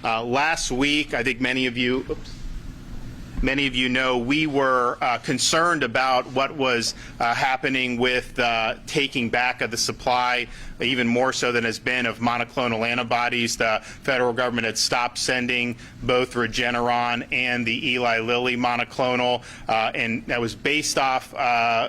Last week, I think many of you know we were concerned about what was happening with taking back of the supply, even more so than has been, of monoclonal antibodies. The federal government had stopped sending both Regeneron and the Eli Lilly monoclonal, and that was based off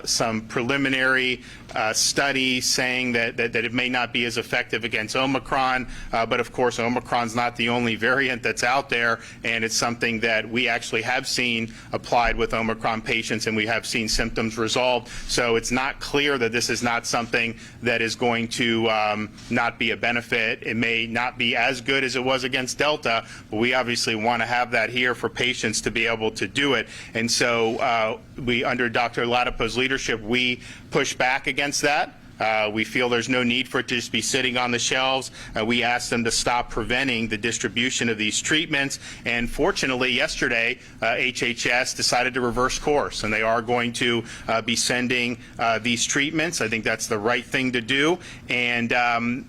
some preliminary studies saying that it may not be as effective against Omicron, but of course Omicron's not the only variant that's out there, and it's something that we actually have seen applied with Omicron patients, and we have seen symptoms resolved. So it's not clear that this is not something that is going to not be a benefit. It may not be as good as it was against Delta, but we obviously want to have that here for patients to be able to do it. And so we, under Dr. Ladapo's leadership, we push back against that. We feel there's no need for it to just be sitting on the shelves. We asked them to stop preventing the distribution of these treatments. And fortunately, yesterday, HHS decided to reverse course, and they are going to be sending these treatments. I think that's the right thing to do. And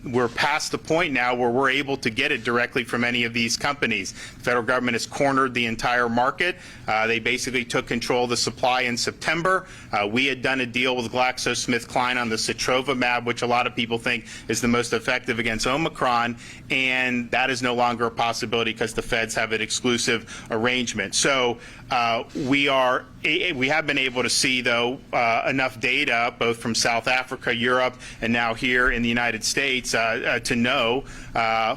we're past the point now where we're able to get it directly from any of these companies. The federal government has cornered the entire market. They basically took control of the supply in September. We had done a deal with GlaxoSmithKline on the Sotrovimab, which a lot of people think is the most effective against Omicron, and that is no longer a possibility because the feds have an exclusive arrangement. So we have been able to see, though, enough data, both from South Africa, Europe, and now here in the United States, to know,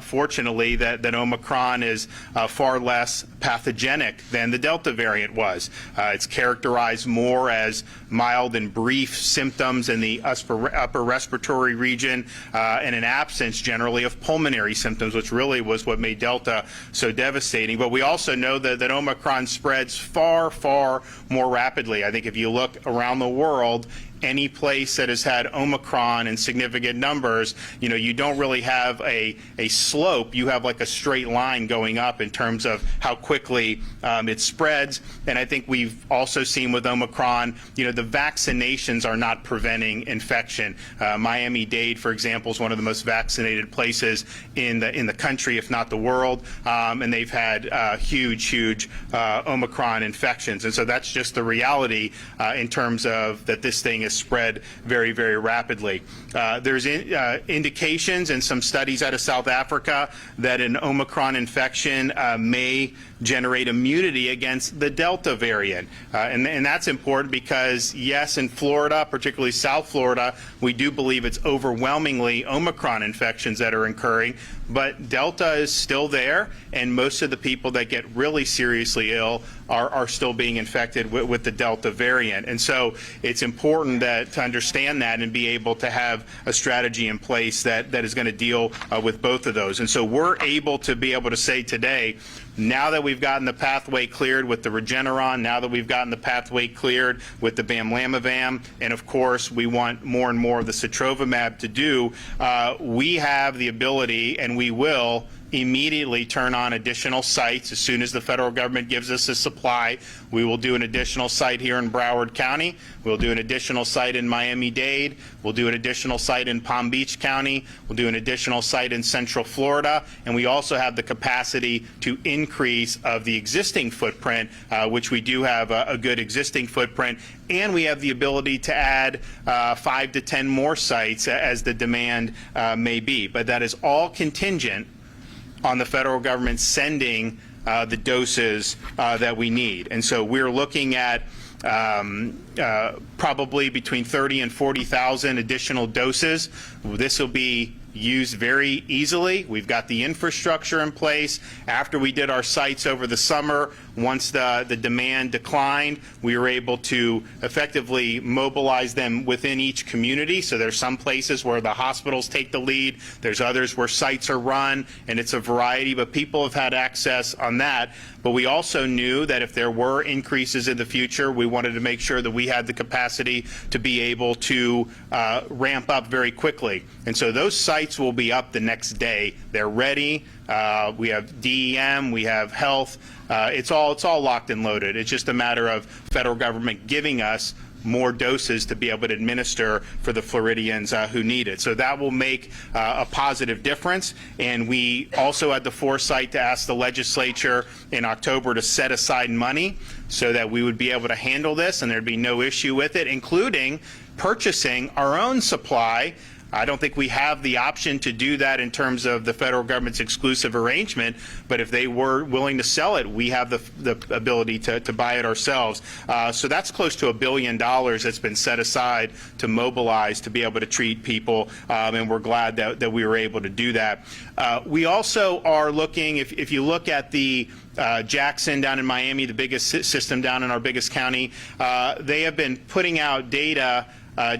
fortunately, that Omicron is far less pathogenic than the Delta variant was. It's characterized more as mild and brief symptoms in the upper respiratory region, and an absence generally of pulmonary symptoms, which really was what made Delta so devastating. But we also know that Omicron spreads far, far more rapidly. I think if you look around the world, any place that has had Omicron in significant numbers, you don't really have a slope. You have like a straight line going up in terms of how quickly it spreads. And I think we've also seen with Omicron, the vaccinations are not preventing infection. Miami-Dade, for example, is one of the most vaccinated places in the country, if not the world, and they've had huge Omicron infections. And so that's just the reality in terms of that this thing is spread very, very rapidly. There's indications and some studies out of South Africa that an Omicron infection may generate immunity against the Delta variant. And that's important because, yes, in Florida, particularly South Florida, we do believe it's overwhelmingly Omicron infections that are occurring, but Delta is still there, and most of the people that get really seriously ill are still being infected with the Delta variant. And so it's important to understand that and be able to have a strategy in place that is going to deal with both of those. And so we're able to say today, now that we've gotten the pathway cleared with the Regeneron, now that we've gotten the pathway cleared with the Bamlanivimab, and of course we want more and more of the Sotrovimab to do, we have the ability, and we will immediately turn on additional sites as soon as the federal government gives us a supply. We will do an additional site here in Broward County. We'll do an additional site in Miami-Dade. We'll do an additional site in Palm Beach County. We'll do an additional site in Central Florida. And we also have the capacity to increase of the existing footprint, which we do have a good existing footprint. And we have the ability to add 5 to 10 more sites as the demand may be. But that is all contingent on the federal government sending the doses that we need. And so we're looking at probably between 30 and 40,000 additional doses. This will be used very easily. We've got the infrastructure in place. After we did our sites over the summer, once the demand declined, we were able to effectively mobilize them within each community. So there's some places where the hospitals take the lead. There's others where sites are run, and it's a variety, but people have had access on that. But we also knew that if there were increases in the future, we wanted to make sure that we had the capacity to be able to ramp up very quickly. And so those sites will be up the next day. They're ready. We have DEM, we have health. It's all locked and loaded. It's just a matter of federal government giving us more doses to be able to administer for the Floridians who need it. So that will make a positive difference. And we also had the foresight to ask the legislature in October to set aside money so that we would be able to handle this and there'd be no issue with it, including purchasing our own supply. I don't think we have the option to do that in terms of the federal government's exclusive arrangement, but if they were willing to sell it, we have the ability to buy it ourselves. So that's close to $1 billion that's been set aside to mobilize to be able to treat people, and we're glad that we were able to do that. We also are looking, if you look at the Jackson down in Miami, the biggest system down in our biggest county, they have been putting out data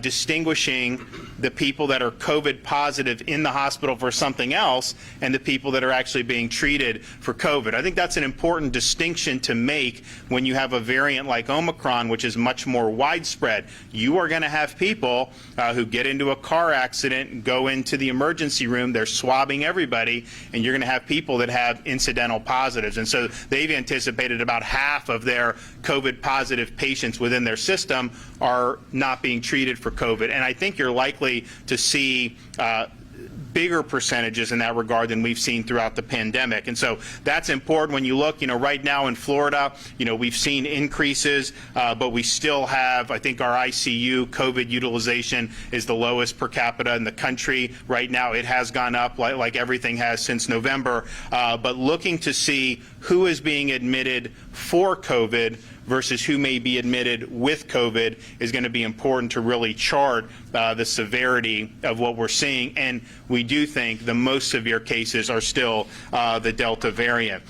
distinguishing the people that are COVID positive in the hospital for something else and the people that are actually being treated for COVID. I think that's an important distinction to make when you have a variant like Omicron, which is much more widespread. You are going to have people who get into a car accident and go into the emergency room, they're swabbing everybody, and you're going to have people that have incidental positives. And so they've anticipated about half of their COVID positive patients within their system are not being treated for COVID. And I think you're likely to see bigger percentages in that regard than we've seen throughout the pandemic. And so that's important when you look, right now in Florida, we've seen increases, but we still have, I think our ICU COVID utilization is the lowest per capita in the country. Right now it has gone up like everything has since November, but looking to see who is being admitted for COVID versus who may be admitted with COVID is going to be important to really chart the severity of what we're seeing. And we do think the most severe cases are still the Delta variant.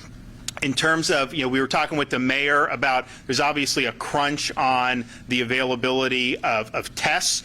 In terms of, we were talking with the mayor about there's obviously a crunch on the availability of tests.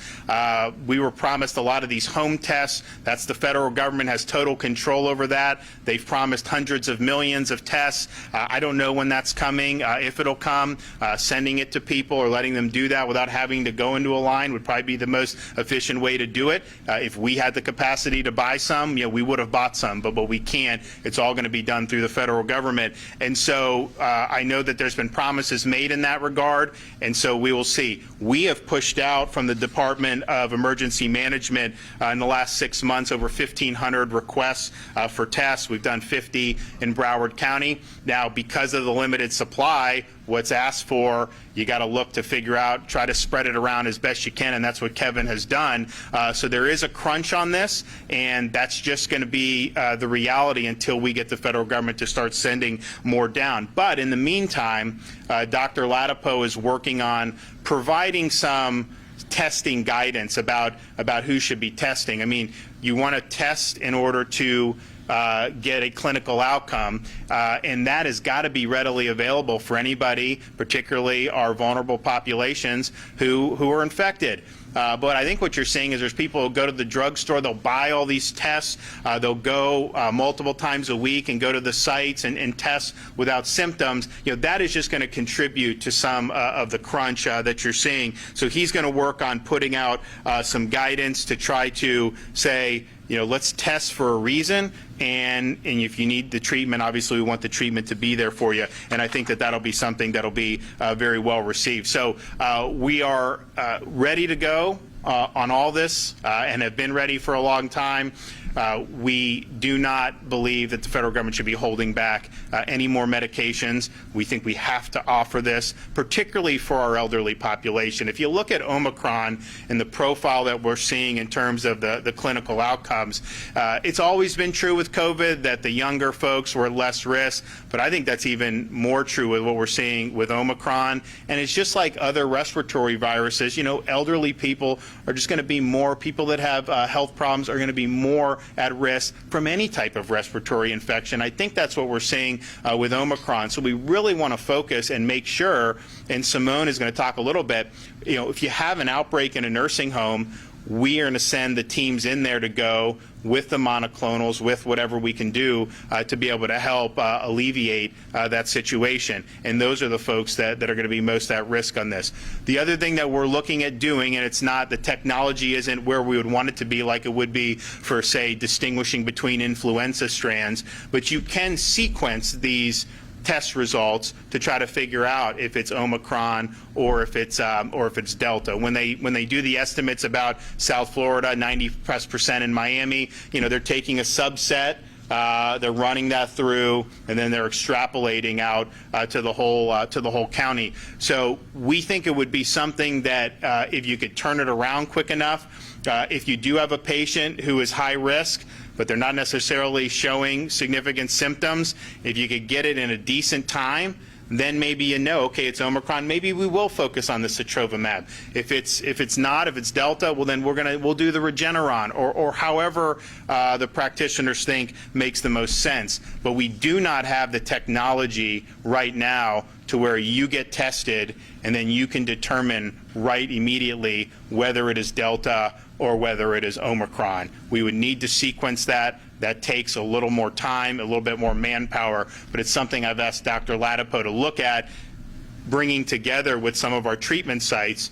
We were promised a lot of these home tests. That's the federal government has total control over that. They've promised hundreds of millions of tests. I don't know when that's coming, if it'll come. Sending it to people or letting them do that without having to go into a line would probably be the most efficient way to do it. If we had the capacity to buy some, we would have bought some, but we can't. It's all going to be done through the federal government. And so I know that there's been promises made in that regard, and so we will see. We have pushed out from the Department of Emergency Management in the last 6 months over 1,500 requests for tests. We've done 50 in Broward County. Now, because of the limited supply, what's asked for, you got to look to figure out, try to spread it around as best you can, and that's what Kevin has done. So there is a crunch on this, and that's just going to be the reality until we get the federal government to start sending more down. But in the meantime, Dr. Ladapo is working on providing some testing guidance about who should be testing. I mean, you want to test in order to get a clinical outcome, and that has got to be readily available for anybody, particularly our vulnerable populations who are infected. But I think what you're seeing is there's people who go to the drugstore, they'll buy all these tests, they'll go multiple times a week and go to the sites and test without symptoms. That is just going to contribute to some of the crunch that you're seeing. So he's going to work on putting out some guidance to try to say, let's test for a reason, and if you need the treatment, obviously we want the treatment to be there for you. And I think that that'll be something that'll be very well received. So we are ready to go on all this and have been ready for a long time. We do not believe that the federal government should be holding back any more medications. We think we have to offer this, particularly for our elderly population. If you look at Omicron and the profile that we're seeing in terms of the clinical outcomes, it's always been true with COVID that the younger folks were less risk, but I think that's even more true with what we're seeing with Omicron. And it's just like other respiratory viruses, elderly people are just going to be more, people that have health problems are going to be more at risk from any type of respiratory infection. I think that's what we're seeing with Omicron. So we really want to focus and make sure, and Simone is going to talk a little bit, if you have an outbreak in a nursing home, we are going to send the teams in there to go with the monoclonals, with whatever we can do to be able to help alleviate that situation. And those are the folks that are going to be most at risk on this. The other thing that we're looking at doing, and it's not, the technology isn't where we would want it to be like it would be for, say, distinguishing between influenza strands, but you can sequence these test results to try to figure out if it's Omicron or if it's Delta. When they do the estimates about South Florida, 90+% in Miami, they're taking a subset. They're running that through, and then they're extrapolating out to the whole county. So we think it would be something that if you could turn it around quick enough, if you do have a patient who is high risk, but they're not necessarily showing significant symptoms, if you could get it in a decent time, then maybe okay, it's Omicron. Maybe we will focus on the sotrovimab. If it's Delta, well then we'll do the Regeneron or however the practitioners think makes the most sense. But we do not have the technology right now to where you get tested and then you can determine right immediately whether it is Delta or whether it is Omicron. We would need to sequence that. That takes a little more time, a little bit more manpower, but it's something I've asked Dr. Ladapo to look at, bringing together with some of our treatment sites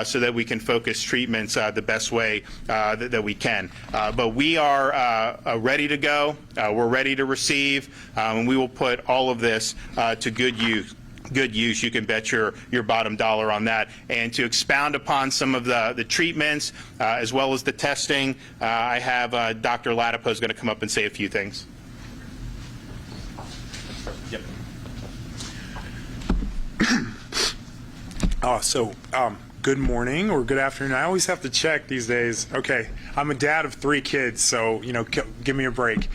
so that we can focus treatments the best way that we can. But we are ready to go. We're ready to receive, and we will put all of this to good use. You can bet your bottom dollar on that. And to expound upon some of the treatments as well as the testing, I have Dr. Ladapo is going to come up and say a few things. Yep. Good morning or good afternoon. I always have to check these days. Okay, I'm a dad of 3 kids, so give me a break.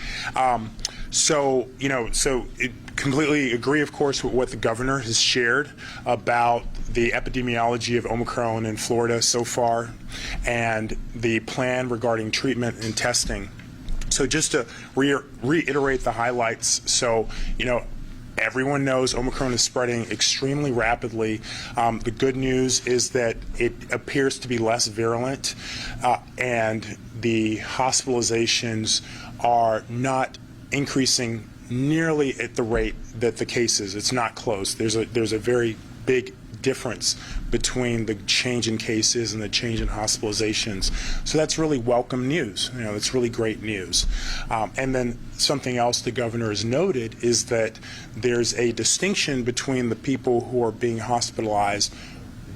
Completely agree, of course, with what the governor has shared about the epidemiology of Omicron in Florida so far and the plan regarding treatment and testing. So just to reiterate the highlights, everyone knows Omicron is spreading extremely rapidly. The good news is that it appears to be less virulent, and the hospitalizations are not increasing nearly at the rate that the cases. It's not close. There's a very big difference between the change in cases and the change in hospitalizations. So that's really welcome news. It's really great news. And then something else the governor has noted is that there's a distinction between the people who are being hospitalized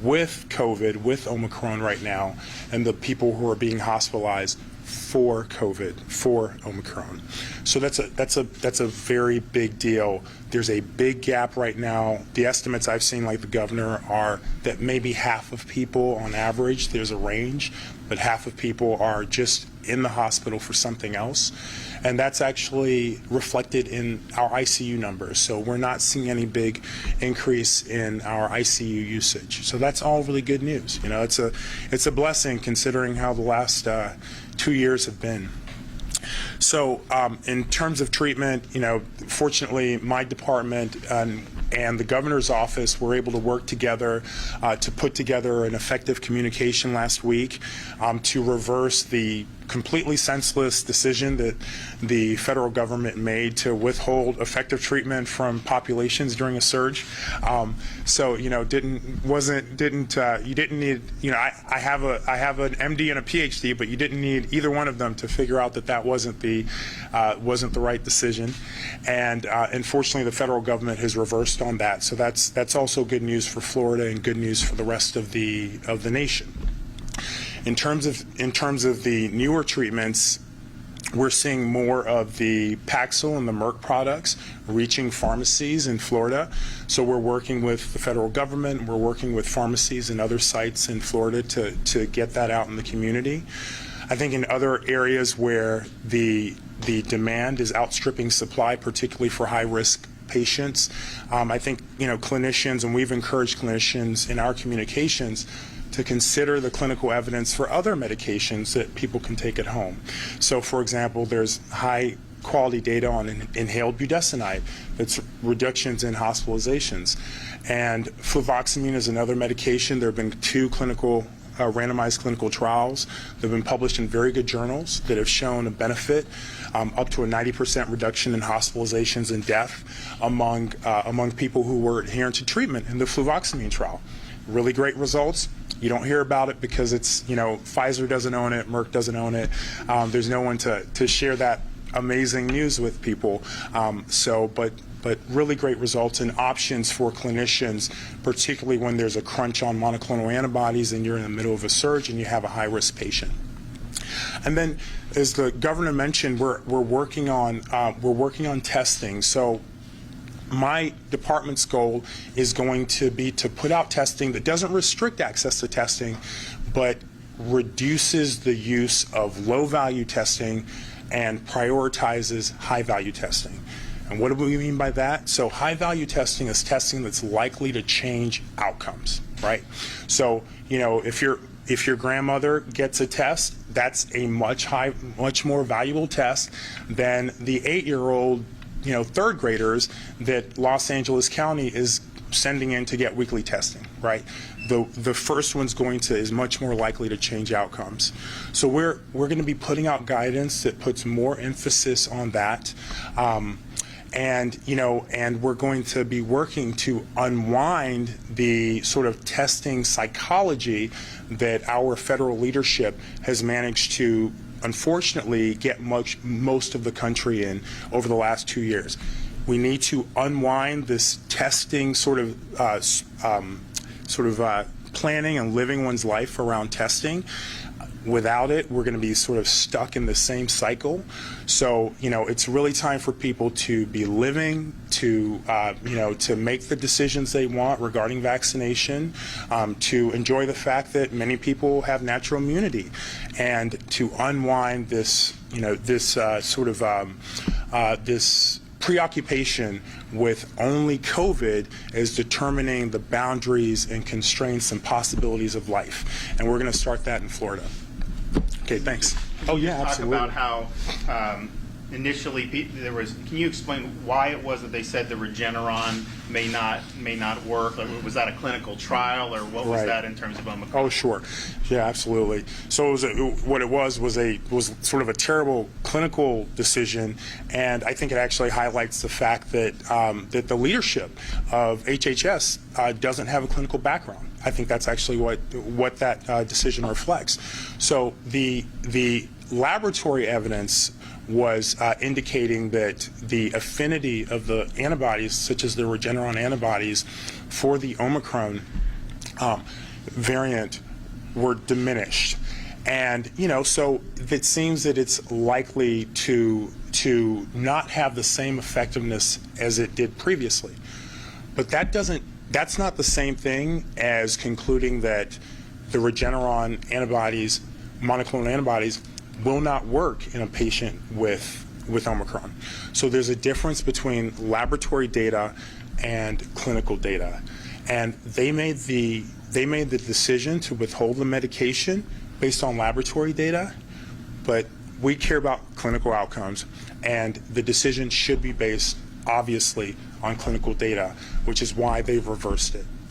with COVID, with Omicron right now, and the people who are being hospitalized for COVID, for Omicron. So that's a very big deal. There's a big gap right now. The estimates I've seen, like the governor, are that maybe half of people on average, there's a range, but half of people are just in the hospital for something else. And that's actually reflected in our ICU numbers. So we're not seeing any big increase in our ICU usage. So that's all really good news. It's a blessing considering how the last 2 years have been. So in terms of treatment, fortunately my department and the governor's office were able to work together to put together an effective communication last week to reverse the completely senseless decision that the federal government made to withhold effective treatment from populations during a surge. You didn't need, I have an MD and a PhD, but you didn't need either one of them to figure out that wasn't the right decision. And unfortunately, the federal government has reversed on that. So that's also good news for Florida and good news for the rest of the nation. In terms of the newer treatments, we're seeing more of the Paxil and the Merck products reaching pharmacies in Florida. So we're working with the federal government, we're working with pharmacies and other sites in Florida to get that out in the community. I think in other areas where the demand is outstripping supply, particularly for high-risk patients, I think clinicians, and we've encouraged clinicians in our communications to consider the clinical evidence for other medications that people can take at home. So, for example, there's high quality data on inhaled budesonide that's reductions in hospitalizations. And fluvoxamine is another medication. There have been 2 randomized clinical trials that have been published in very good journals that have shown a benefit up to a 90% reduction in hospitalizations and death among people who were adherent to treatment in the fluvoxamine trial. Really great results. You don't hear about it because it's, Pfizer doesn't own it, Merck doesn't own it. There's no one to share that amazing news with people. But but really great results and options for clinicians, particularly when there's a crunch on monoclonal antibodies and you're in the middle of a surge and you have a high-risk patient. And then, as the governor mentioned, we're working on testing. So my department's goal is going to be to put out testing that doesn't restrict access to testing, but reduces the use of low-value testing and prioritizes high-value testing. And what do we mean by that? So high-value testing is testing that's likely to change outcomes, right? So, you know, if your grandmother gets a test, that's a much more valuable test than the 8-year-old, you know, third graders that Los Angeles County is sending in to get weekly testing, right? The first one's is much more likely to change outcomes. So we're going to be putting out guidance that puts more emphasis on that. And we're going to be working to unwind the sort of testing psychology that our federal leadership has managed to, unfortunately, get most of the country in over the last 2 years. We need to unwind this testing sort of planning and living one's life around testing. Without it, we're going to be sort of stuck in the same cycle. So, you know, it's really time for people to be living, to make the decisions they want regarding vaccination, to enjoy the fact that many people have natural immunity, and to unwind this, this preoccupation with only COVID as determining the boundaries and constraints and possibilities of life. And we're going to start that in Florida. Okay, thanks. Oh, yeah, absolutely. Talk about how initially there was. Can you explain why it was that they said the Regeneron may not work? Like, was that a clinical trial, or what was that in terms of Omicron? Oh, sure. Yeah, absolutely. So what it was sort of a terrible clinical decision, and I think it actually highlights the fact that that the leadership of HHS doesn't have a clinical background. I think that's actually what that decision reflects. So the laboratory evidence was indicating that the affinity of the antibodies, such as the Regeneron antibodies, for the Omicron variant were diminished. And, you know, so it seems that it's likely to not have the same effectiveness as it did previously. But that's not the same thing as concluding that the Regeneron antibodies, monoclonal antibodies, will not work in a patient with Omicron. So there's a difference between laboratory data and clinical data. And they made the decision to withhold the medication based on laboratory data, but we care about clinical outcomes, and the decision should be based, obviously, on clinical data, which is why they've reversed it.